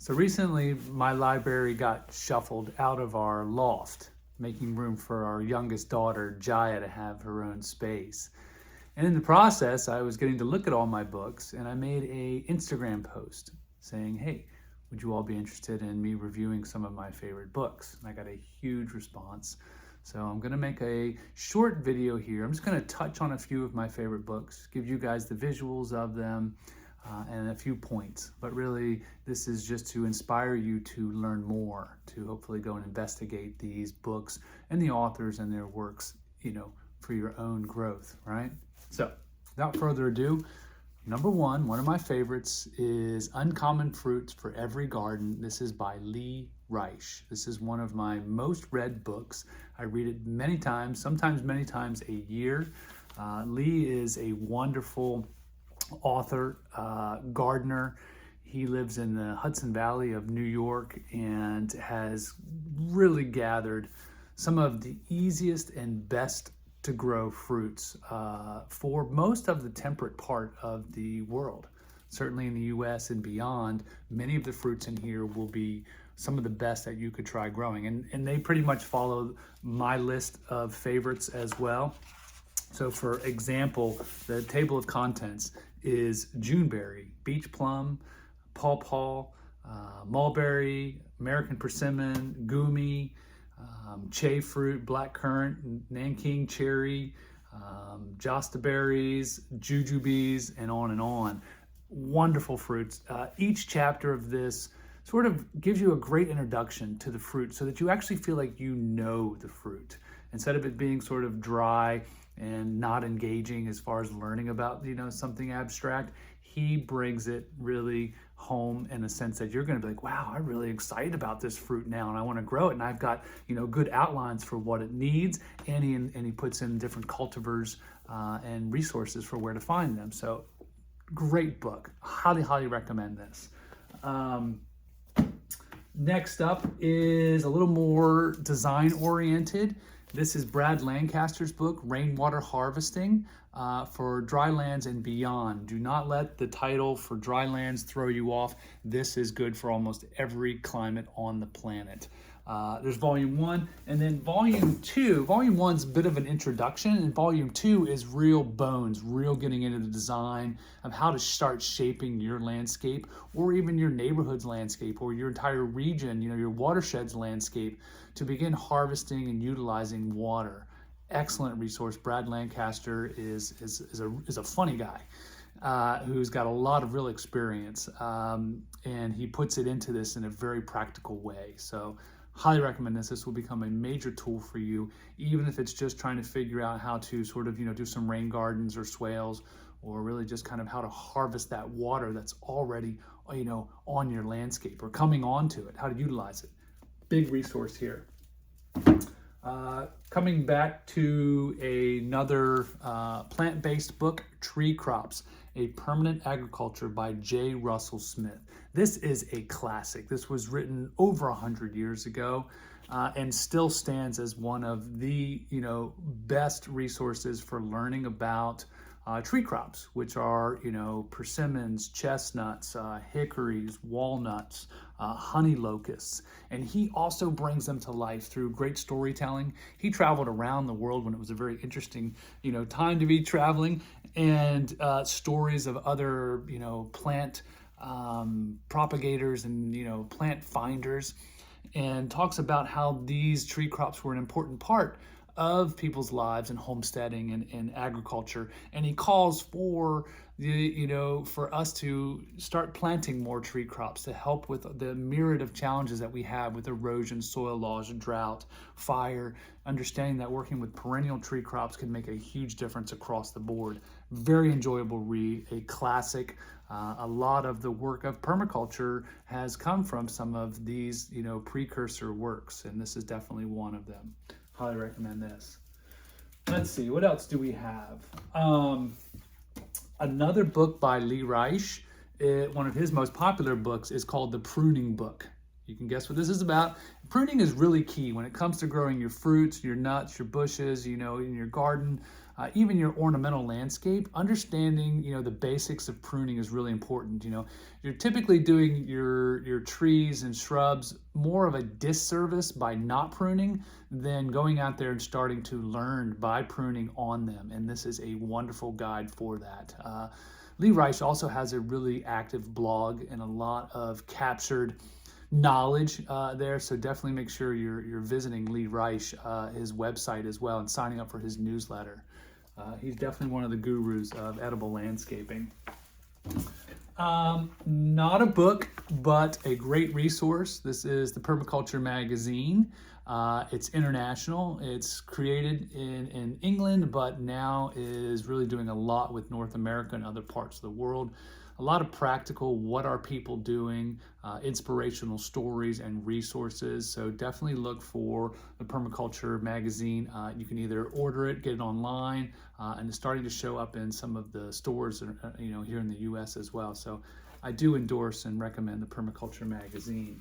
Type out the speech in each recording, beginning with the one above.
So recently, my library got shuffled out of our loft, making room for our youngest daughter, Jaya, to have her own space. And in the process, I was getting to look at all my books, and I made a Instagram post saying, hey, would you all be interested in me reviewing some of my favorite books? And I got a huge response. So I'm gonna make a short video here. I'm just gonna touch on a few of my favorite books, give you guys the visuals of them, and a few points. But really, this is just to inspire you to learn more, to hopefully go and investigate these books and the authors and their works, for your own growth, right? So, without further ado, number one of my favorites is Uncommon Fruits for Every Garden. This is by Lee Reich. This is one of my most read books. I read it many times, sometimes many times a year. Lee is a wonderful author, gardener. He lives in the Hudson Valley of New York and has really gathered some of the easiest and best to grow fruits for most of the temperate part of the world. Certainly in the US and beyond, many of the fruits in here will be some of the best that you could try growing. And they pretty much follow my list of favorites as well. So for example, the table of contents is Juneberry, Beach Plum, Pawpaw, Mulberry, American Persimmon, Gumi, Che Fruit, Blackcurrant, Nanking Cherry, Jostaberries, Jujubes, and on and on. Wonderful fruits. Each chapter of this sort of gives you a great introduction to the fruit so that you actually feel like you know the fruit. Instead of it being sort of dry and not engaging as far as learning about, something abstract, he brings it really home in a sense that you're going to be like, wow, I'm really excited about this fruit now and I want to grow it. And I've got, good outlines for what it needs. And he puts in different cultivars and resources for where to find them. So great book. Highly, highly recommend this. Next up is a little more design oriented. This is Brad Lancaster's book, Rainwater Harvesting for Dry Lands and Beyond. Do not let the title for dry lands throw you off. This is good for almost every climate on the planet. There's volume 1 and then volume 2. Volume 1's a bit of an introduction and volume 2 is real bones, real getting into the design of how to start shaping your landscape or even your neighborhood's landscape or your entire region, your watershed's landscape to begin harvesting and utilizing water. Excellent resource. Brad Lancaster is a funny guy who's got a lot of real experience and he puts it into this in a very practical way. So highly recommend this. This will become a major tool for you, even if it's just trying to figure out how to sort of, do some rain gardens or swales, or really just kind of how to harvest that water that's already, on your landscape or coming onto it, how to utilize it. Big resource here. Coming back to another plant-based book, Tree Crops, A Permanent Agriculture by J. Russell Smith. This is a classic. This was written over 100 years ago and still stands as one of the best resources for learning about tree crops, which are persimmons, chestnuts, hickories, walnuts, honey locusts, and he also brings them to life through great storytelling. He traveled around the world when it was a very interesting time to be traveling, and stories of other plant propagators and plant finders, and talks about how these tree crops were an important part of people's lives and homesteading and agriculture. And he calls for for us to start planting more tree crops to help with the myriad of challenges that we have with erosion, soil loss, drought, fire, understanding that working with perennial tree crops can make a huge difference across the board. Very enjoyable read, a classic. A lot of the work of permaculture has come from some of these, precursor works, and this is definitely one of them. Highly recommend this. Let's see, what else do we have? Another book by Lee Reich, one of his most popular books, is called The Pruning Book. You can guess what this is about. Pruning is really key when it comes to growing your fruits, your nuts, your bushes, in your garden. even your ornamental landscape, understanding, the basics of pruning is really important. You're typically doing your trees and shrubs more of a disservice by not pruning than going out there and starting to learn by pruning on them. And this is a wonderful guide for that. Lee Reich also has a really active blog and a lot of captured knowledge there, so definitely make sure you're visiting Lee Reich, his website as well, and signing up for his newsletter. He's definitely one of the gurus of edible landscaping. Not a book, but a great resource. This is the Permaculture Magazine. It's international. It's created in England, but now is really doing a lot with North America and other parts of the world. A lot of practical, what are people doing, inspirational stories and resources. So definitely look for the Permaculture Magazine. You can either order it, get it online, and it's starting to show up in some of the stores, here in the U.S. as well. So I do endorse and recommend the Permaculture Magazine.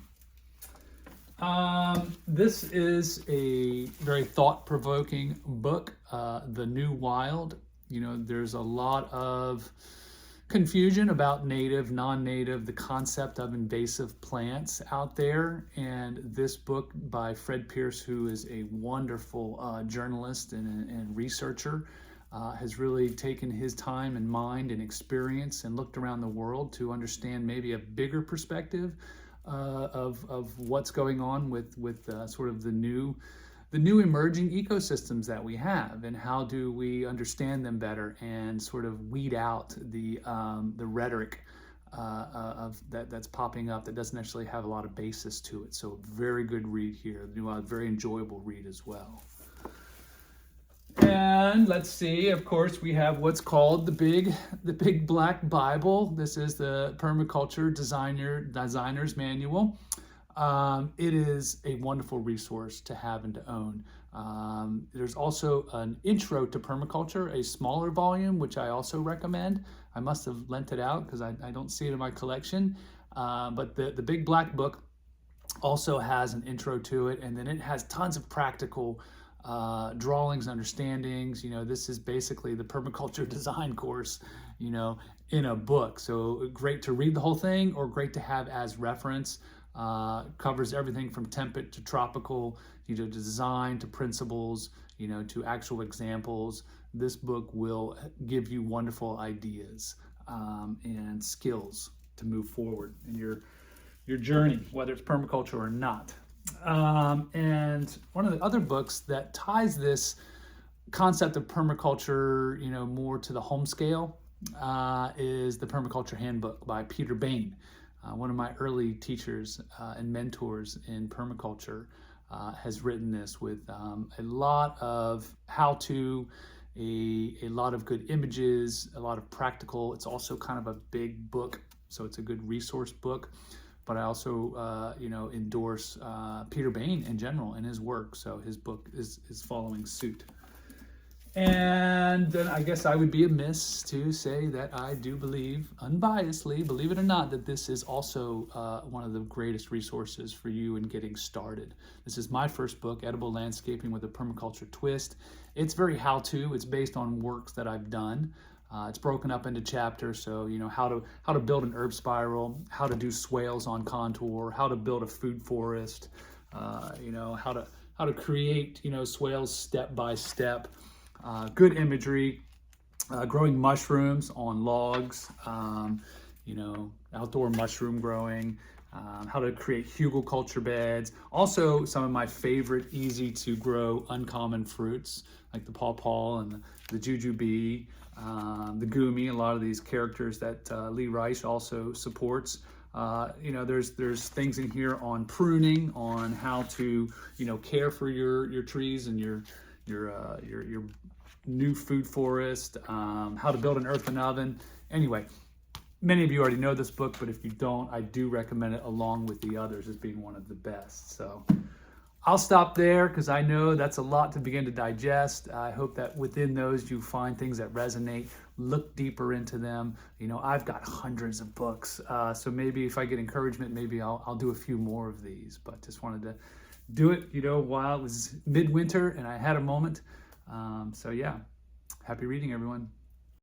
This is a very thought-provoking book, The New Wild. There's a lot of confusion about native, non-native, the concept of invasive plants out there. And this book by Fred Pierce, who is a wonderful journalist and researcher, has really taken his time and mind and experience and looked around the world to understand maybe a bigger perspective of what's going on with sort of the new emerging ecosystems that we have, and how do we understand them better and sort of weed out the rhetoric of that's popping up that doesn't actually have a lot of basis to it. So very good read here, very enjoyable read as well. And let's see, of course, we have what's called the big black Bible. This is the Permaculture Designer's Manual. It is a wonderful resource to have and to own. There's also an intro to permaculture, a smaller volume, which I also recommend. I must have lent it out because I don't see it in my collection. But the big black book also has an intro to it, and then it has tons of practical drawings, understandings. This is basically the permaculture design course, in a book. So great to read the whole thing, or great to have as reference. Covers everything from temperate to tropical, to design, to principles, to actual examples. This book will give you wonderful ideas and skills to move forward in your journey, whether it's permaculture or not. And one of the other books that ties this concept of permaculture, more to the home scale, is the Permaculture Handbook by Peter Bain. One of my early teachers and mentors in permaculture has written this with a lot of how-to, a lot of good images, a lot of practical. It's also kind of a big book, so it's a good resource book. But I also, endorse Peter Bain in general in his work. So his book is following suit. And then I guess I would be amiss to say that I do believe, unbiasedly, believe it or not, that this is also one of the greatest resources for you in getting started. This is my first book, Edible Landscaping with a Permaculture Twist. It's very how-to. It's based on works that I've done. It's broken up into chapters, so how to build an herb spiral, how to do swales on contour, how to build a food forest, how to create swales step by step. Good imagery, growing mushrooms on logs, outdoor mushroom growing, how to create hugelkultur beds. Also, some of my favorite easy to grow uncommon fruits like the pawpaw and the jujube, the gumi, a lot of these characters that Lee Reich also supports. There's things in here on pruning, on how to care for your trees and your new food forest, how to build an earthen oven. Anyway, many of you already know this book, but if you don't, I do recommend it along with the others as being one of the best. So I'll stop there because I know that's a lot to begin to digest. I hope that within those you find things that resonate, look deeper into them. I've got hundreds of books, so maybe if I get encouragement, maybe I'll do a few more of these, but just wanted to do it, while it was midwinter and I had a moment. So yeah, Happy reading, everyone.